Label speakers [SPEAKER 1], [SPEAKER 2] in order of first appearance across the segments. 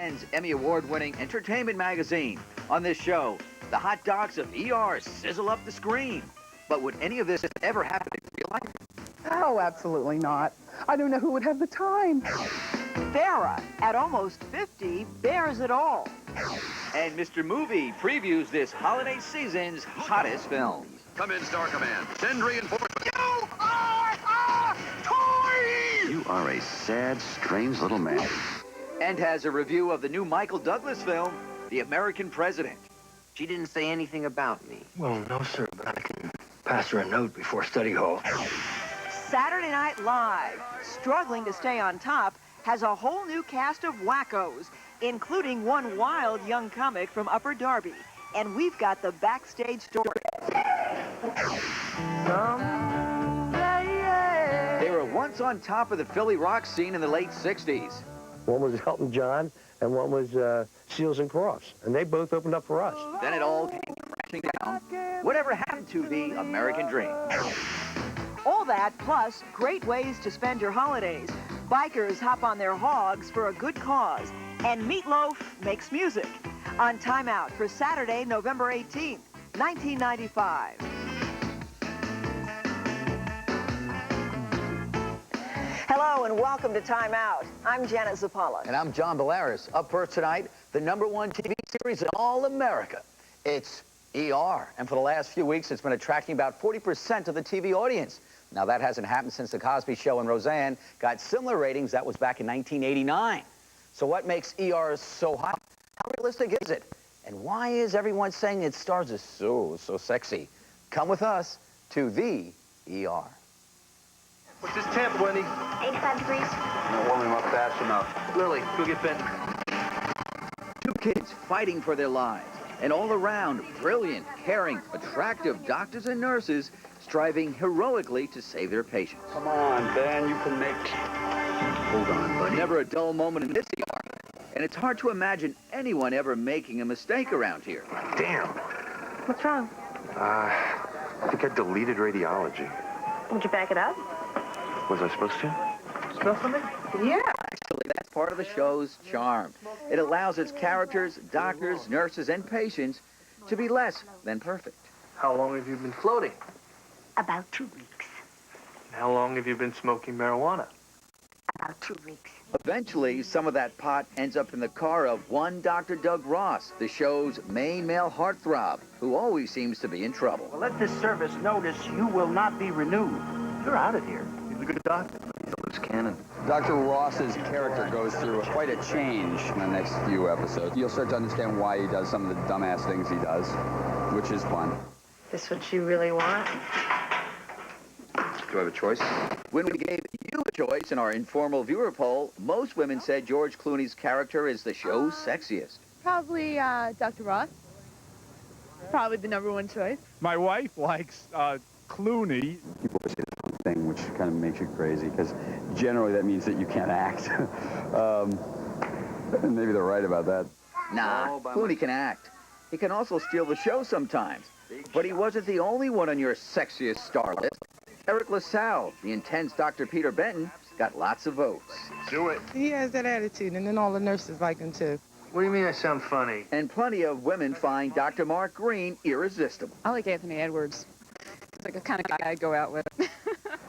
[SPEAKER 1] CNN's Emmy Award-winning entertainment magazine. On this show, the hot docs of ER sizzle up the screen. But would any of this ever happen in real life?
[SPEAKER 2] Oh, absolutely not. I don't know who would have the time.
[SPEAKER 3] Farrah, at almost 50, bears it all.
[SPEAKER 1] And Mr. Movie previews this holiday season's hottest films.
[SPEAKER 4] Come in, Star Command. Send reinforcements.
[SPEAKER 1] You are a toy!
[SPEAKER 4] You are a sad, strange little man.
[SPEAKER 1] And has a review of the new Michael Douglas film, The American President.
[SPEAKER 5] She didn't say anything about me.
[SPEAKER 6] Well, no, sir, but I can pass her a note before study hall.
[SPEAKER 3] Saturday Night Live, struggling to stay on top, has a whole new cast of wackos, including one wild young comic from Upper Darby. And we've got the backstage story.
[SPEAKER 1] They were once on top of the Philly rock scene in the late 60s.
[SPEAKER 6] One was Elton John, and one was Seals and Crofts, and they both opened up for us.
[SPEAKER 1] Then it all came crashing down. Whatever happened to the American dream?
[SPEAKER 3] All that, plus great ways to spend your holidays. Bikers hop on their hogs for a good cause. And Meatloaf makes music. On Time Out for Saturday, November 18th, 1995. Hello and welcome to Time Out. I'm Janet Zapala.
[SPEAKER 1] And I'm John Bellaris. Up first tonight, the #1 TV series in all America. It's ER. And for the last few weeks, it's been attracting about 40% of the TV audience. Now, that hasn't happened since The Cosby Show and Roseanne got similar ratings. That was back in 1989. So what makes ER so hot? How realistic is it? And why is everyone saying its stars is so sexy? Come with us to the ER.
[SPEAKER 7] What's this temp, Wendy?
[SPEAKER 8] 85 degrees.
[SPEAKER 7] Not warming up fast enough. Lily, go get Benton.
[SPEAKER 1] Two kids fighting for their lives. And all around, brilliant, caring, attractive doctors and nurses striving heroically to save their patients.
[SPEAKER 7] Come on, Ben, you can make... Hold on, buddy.
[SPEAKER 1] Never a dull moment in this ER. And it's hard to imagine anyone ever making a mistake around here.
[SPEAKER 7] Damn.
[SPEAKER 8] What's wrong?
[SPEAKER 7] I think I deleted radiology.
[SPEAKER 8] Would you back it up?
[SPEAKER 7] Was I supposed to?
[SPEAKER 1] Smell something? Yeah. Actually, that's part of the show's charm. It allows its characters, doctors, nurses, and patients to be less than perfect.
[SPEAKER 7] How long have you been floating?
[SPEAKER 8] About 2 weeks.
[SPEAKER 7] How long have you been smoking marijuana?
[SPEAKER 8] About 2 weeks.
[SPEAKER 1] Eventually, some of that pot ends up in the car of one Dr. Doug Ross, the show's main male heartthrob, who always seems to be in trouble.
[SPEAKER 9] Well, let this service notice you will not be renewed. You're out of here.
[SPEAKER 7] He's a good doctor. He's a loose cannon.
[SPEAKER 10] Dr. Ross's character goes through quite a change in the next few episodes. You'll start to understand why he does some of the dumbass things he does, which is fun.
[SPEAKER 8] This what you really want?
[SPEAKER 7] Do I have a choice?
[SPEAKER 1] When we gave you a choice in our informal viewer poll, most women said George Clooney's character is the show's sexiest.
[SPEAKER 11] Probably Dr. Ross. Probably the #1 choice.
[SPEAKER 12] My wife likes Clooney.
[SPEAKER 10] People always say the wrong thing, which kind of makes you crazy, because generally that means that you can't act. Maybe they're right about that.
[SPEAKER 1] Nah, Clooney can act. He can also steal the show sometimes. But he wasn't the only one on your sexiest star list. Eric LaSalle, the intense Dr. Peter Benton, got lots of votes.
[SPEAKER 7] Do it.
[SPEAKER 2] He has that attitude, and then all the nurses like him, too.
[SPEAKER 7] What do you mean I sound funny?
[SPEAKER 1] And plenty of women find Dr. Mark Green irresistible.
[SPEAKER 11] I like Anthony Edwards. It's like a kind of guy I'd go out with.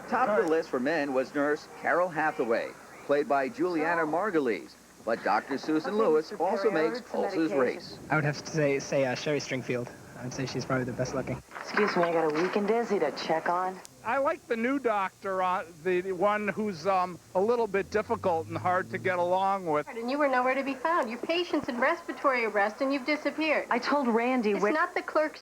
[SPEAKER 1] Top of the list for men was nurse Carol Hathaway, played by Juliana Margulies. But Dr. Susan Lewis also makes pulses race.
[SPEAKER 9] I would have to say Sherry Stringfield. I'd say she's probably the best looking.
[SPEAKER 3] Excuse me, I got a weekend Dizzy to check on.
[SPEAKER 12] I like the new doctor, the one who's a little bit difficult and hard to get along with.
[SPEAKER 8] And you were nowhere to be found. Your patient's in respiratory arrest and you've disappeared.
[SPEAKER 3] I told Randy
[SPEAKER 8] It's not the clerk's